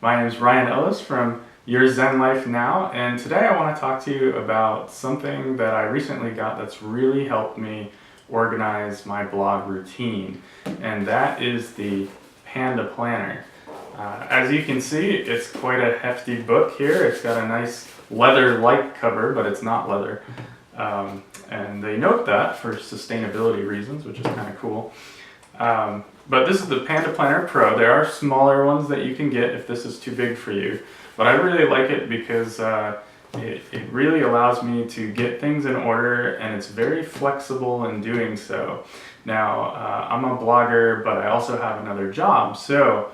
My name is Ryan Ellis from Your Zen Life Now, and today I want to talk to you about something that I recently got that's really helped me organize my blog routine, and that is the PandaPlanner. As you can see, it's quite a hefty book here. It's got a nice leather-like cover, but it's not leather. And they note that for sustainability reasons, which is kind of cool. But this is the PandaPlanner Pro. There are smaller ones that you can get if this is too big for you. But I really like it because it really allows me to get things in order, and it's very flexible in doing so. Now, I'm a blogger, but I also have another job. So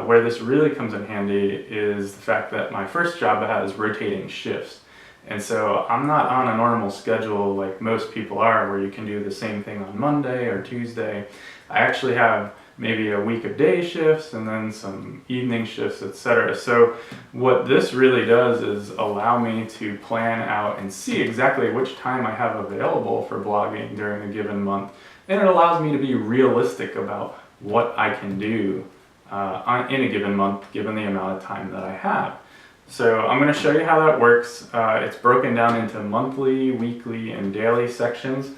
where this really comes in handy is the fact that my first job has rotating shifts. And so I'm not on a normal schedule like most people are, where you can do the same thing on Monday or Tuesday. I actually have maybe a week of day shifts and then some evening shifts, etc. So what this really does is allow me to plan out and see exactly which time I have available for blogging during a given month. And it allows me to be realistic about what I can do in a given month, given the amount of time that I have. So I'm going to show you how that works. It's broken down into monthly, weekly, and daily sections.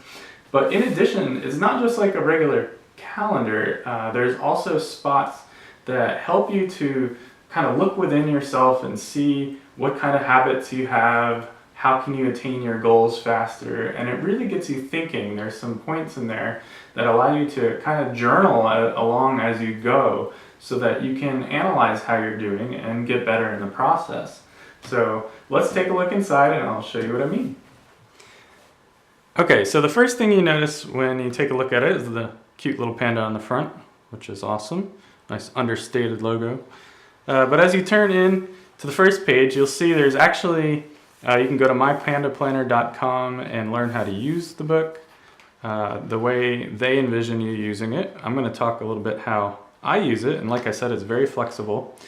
But in addition, it's not just like a regular calendar. There's also spots that help you to kind of look within yourself and see what kind of habits you have, how can you attain your goals faster, and it really gets you thinking. There's some points in there that allow you to kind of journal along as you go, so that you can analyze how you're doing and get better in the process. So let's take a look inside and I'll show you what I mean. Okay, so the first thing you notice when you take a look at it is the cute little panda on the front, which is awesome. Nice understated logo. But as you turn in to the first page, you'll see there's actually, you can go to mypandaplanner.com and learn how to use the book the way they envision you using it. I'm going to talk a little bit how I use it, and like I said, it's very flexible.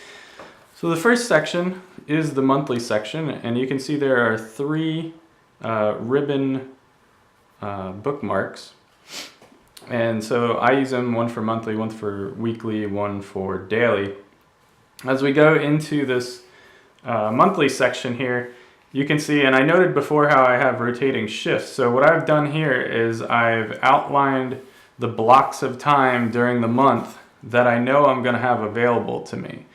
So the first section is the monthly section, and you can see there are three ribbon bookmarks. And so I use them, one for monthly, one for weekly, one for daily. As we go into this monthly section here, you can see, and I noted before how I have rotating shifts. So what I've done here is I've outlined the blocks of time during the month that I know I'm going to have available to me.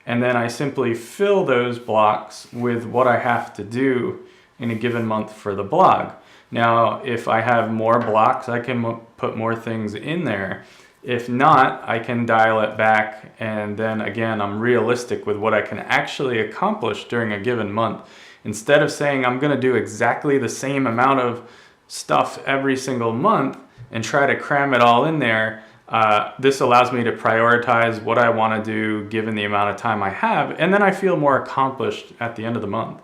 And then I simply fill those blocks with what I have to do in a given month for the blog. Now, if I have more blocks, I can put more things in there. If not, I can dial it back, and then again, I'm realistic with what I can actually accomplish during a given month. Instead of saying I'm going to do exactly the same amount of stuff every single month and try to cram it all in there, this allows me to prioritize what I want to do given the amount of time I have, and then I feel more accomplished at the end of the month.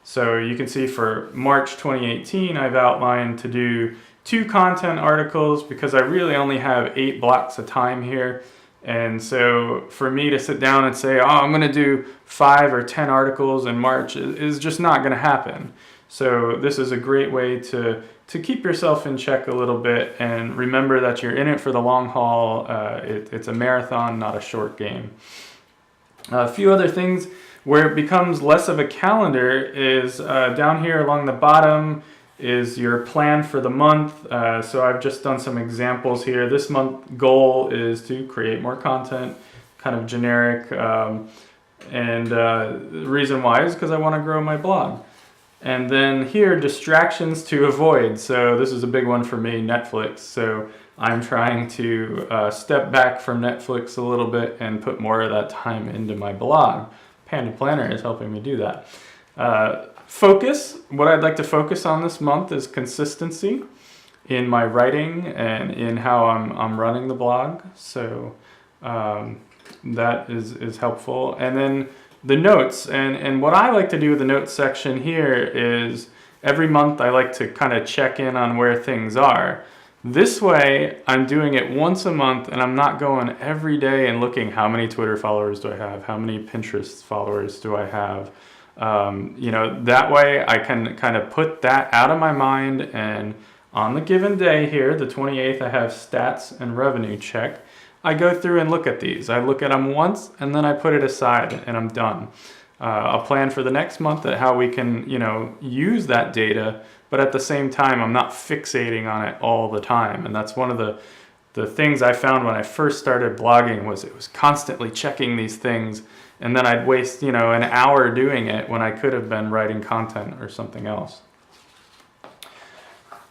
So you can see for March 2018, I've outlined to do 2 content articles because I really only have 8 blocks of time here. And so for me to sit down and say, oh, I'm going to do 5 or 10 articles in March is just not going to happen. So this is a great way to keep yourself in check a little bit and remember that you're in it for the long haul. It's a marathon, not a short game. A few other things where it becomes less of a calendar is down here along the bottom is your plan for the month. So I've just done some examples here. This month goal is to create more content, kind of generic. And the reason why is because I want to grow my blog. And then here, distractions to avoid. So this is a big one for me, Netflix. So I'm trying to step back from Netflix a little bit and put more of that time into my blog. PandaPlanner is helping me do that. Focus. What I'd like to focus on this month is consistency in my writing and in how I'm running the blog. So that is helpful. And then the notes, and what I like to do with the notes section here is every month I like to kind of check in on where things are. This way I'm doing it once a month, and I'm not going every day and looking how many Twitter followers do I have, how many Pinterest followers do I have. That way I can kind of put that out of my mind, and on the given day here, the 28th, I have stats and revenue check. I go through and look at these. I look at them once and then I put it aside and I'm done. I'll plan for the next month at how we can, use that data, but at the same time, I'm not fixating on it all the time. And that's one of the things I found when I first started blogging was it was constantly checking these things, and then I'd waste, an hour doing it when I could have been writing content or something else.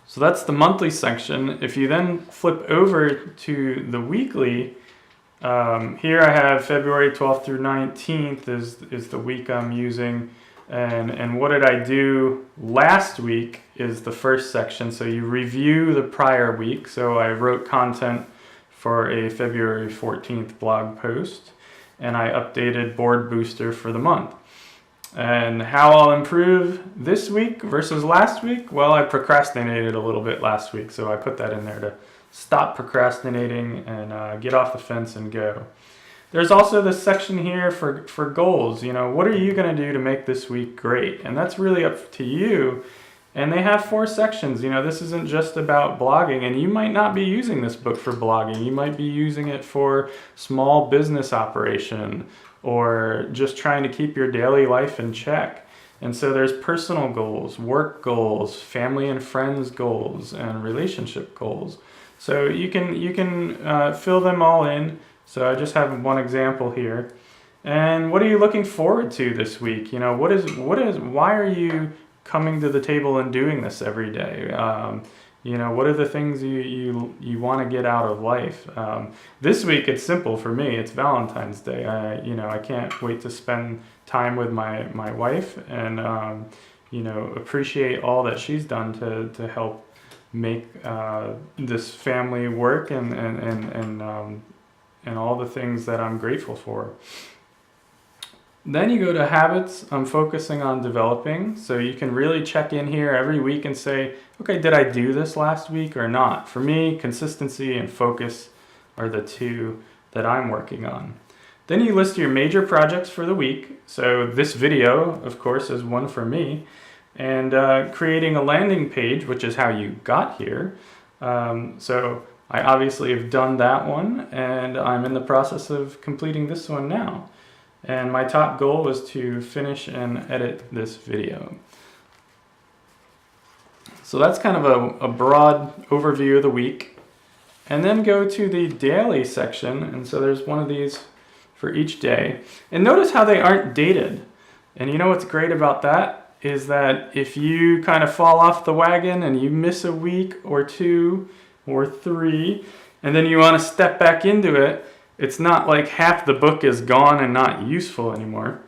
So that's the monthly section. If you then flip over to the weekly, here I have February 12th through 19th is the week I'm using. And what did I do last week is the first section. So you review the prior week. So I wrote content for a February 14th blog post, and I updated Board Booster for the month. And how I'll improve this week versus last week? Well, I procrastinated a little bit last week, so I put that in there to stop procrastinating and get off the fence and go. There's also this section here for goals. What are you going to do to make this week great? And that's really up to you. And they have 4 sections. This isn't just about blogging, and you might not be using this book for blogging. You might be using it for small business operation or just trying to keep your daily life in check. And so there's personal goals, work goals, family and friends goals, and relationship goals. So you can fill them all in. So I just have one example here. And what are you looking forward to this week? Why are you coming to the table and doing this every day? What are the things you want to get out of life? This week it's simple for me. It's Valentine's Day. I can't wait to spend time with my wife and appreciate all that she's done to help make this family work and all the things that I'm grateful for. Then you go to habits. I'm focusing on developing. So you can really check in here every week and say, okay, did I do this last week or not? For me, consistency and focus are the 2 that I'm working on. Then you list your major projects for the week. So this video, of course, is one for me. And creating a landing page, which is how you got here. So I obviously have done that one, and I'm in the process of completing this one now. And my top goal was to finish and edit this video. So that's kind of a broad overview of the week. And then go to the daily section. And so there's one of these for each day. And notice how they aren't dated. And what's great about that is that if you kind of fall off the wagon and you miss a week or 2 or 3, and then you want to step back into it, it's not like half the book is gone and not useful anymore.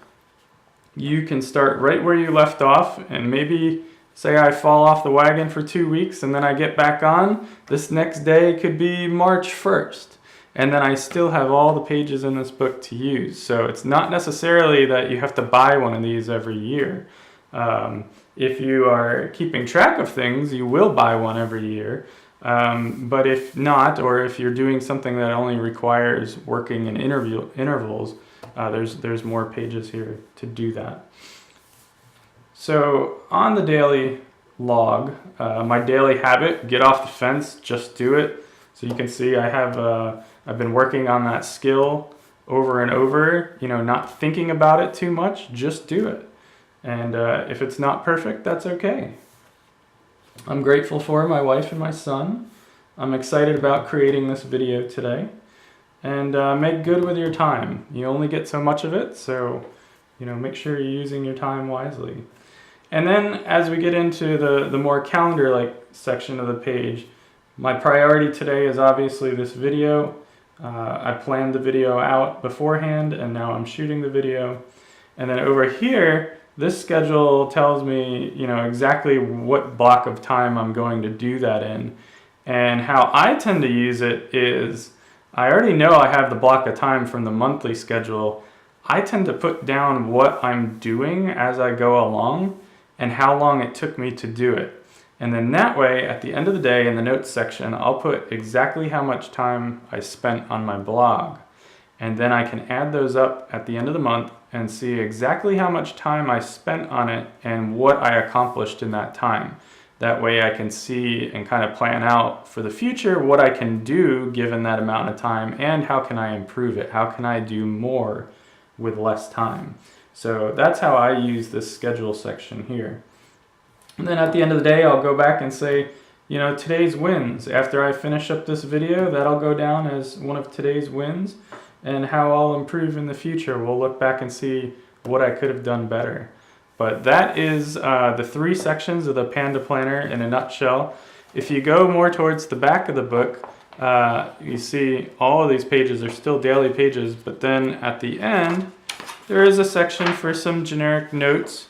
You can start right where you left off, and maybe say I fall off the wagon for 2 weeks and then I get back on. This next day could be March 1st. And then I still have all the pages in this book to use. So it's not necessarily that you have to buy one of these every year. If you are keeping track of things, you will buy one every year. But if not, or if you're doing something that only requires working in intervals, there's more pages here to do that. So on the daily log, my daily habit, get off the fence, just do it. So you can see I've been working on that skill over and over, not thinking about it too much, just do it. And if it's not perfect, that's okay. I'm grateful for my wife and my son. I'm excited about creating this video today. And make good with your time. You only get so much of it, so make sure you're using your time wisely. And then as we get into the more calendar-like section of the page, my priority today is obviously this video. I planned the video out beforehand, and now I'm shooting the video. And then over here, this schedule tells me, exactly what block of time I'm going to do that in. And how I tend to use it is, I already know I have the block of time from the monthly schedule. I tend to put down what I'm doing as I go along and how long it took me to do it. And then that way, at the end of the day in the notes section, I'll put exactly how much time I spent on my blog. And then I can add those up at the end of the month and see exactly how much time I spent on it and what I accomplished in that time. That way I can see and kind of plan out for the future what I can do given that amount of time, and how can I improve it? How can I do more with less time? So that's how I use this schedule section here. And then at the end of the day, I'll go back and say, you know, today's wins. After I finish up this video, that'll go down as one of today's wins, and how I'll improve in the future. We'll look back and see what I could have done better. But that is the 3 sections of the PandaPlanner in a nutshell. If you go more towards the back of the book, you see all of these pages are still daily pages, but then at the end, there is a section for some generic notes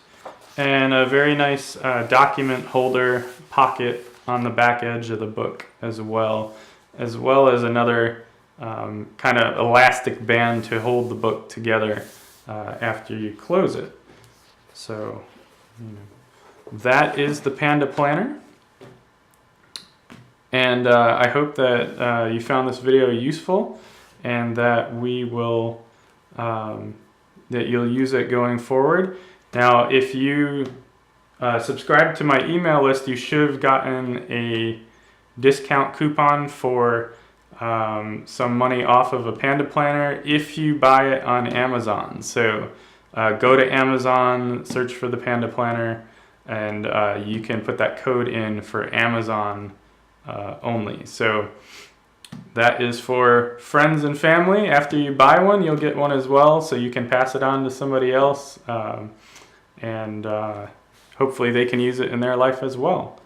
and a very nice document holder pocket on the back edge of the book as well as another kind of elastic band to hold the book together after you close it. So that is the PandaPlanner, and I hope that you found this video useful, and that we will that you'll use it going forward. Now, if you subscribe to my email list, you should have gotten a discount coupon for some money off of a PandaPlanner if you buy it on Amazon. So go to Amazon, search for the PandaPlanner, and you can put that code in for Amazon only. So that is for friends and family. After you buy one, you'll get one as well, so you can pass it on to somebody else, and hopefully they can use it in their life as well.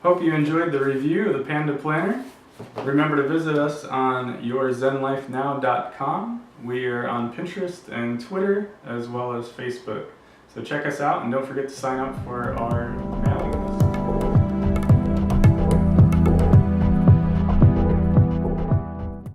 Hope you enjoyed the review of the PandaPlanner. Remember to visit us on yourzenlifenow.com. We are on Pinterest and Twitter, as well as Facebook. So check us out, and don't forget to sign up for our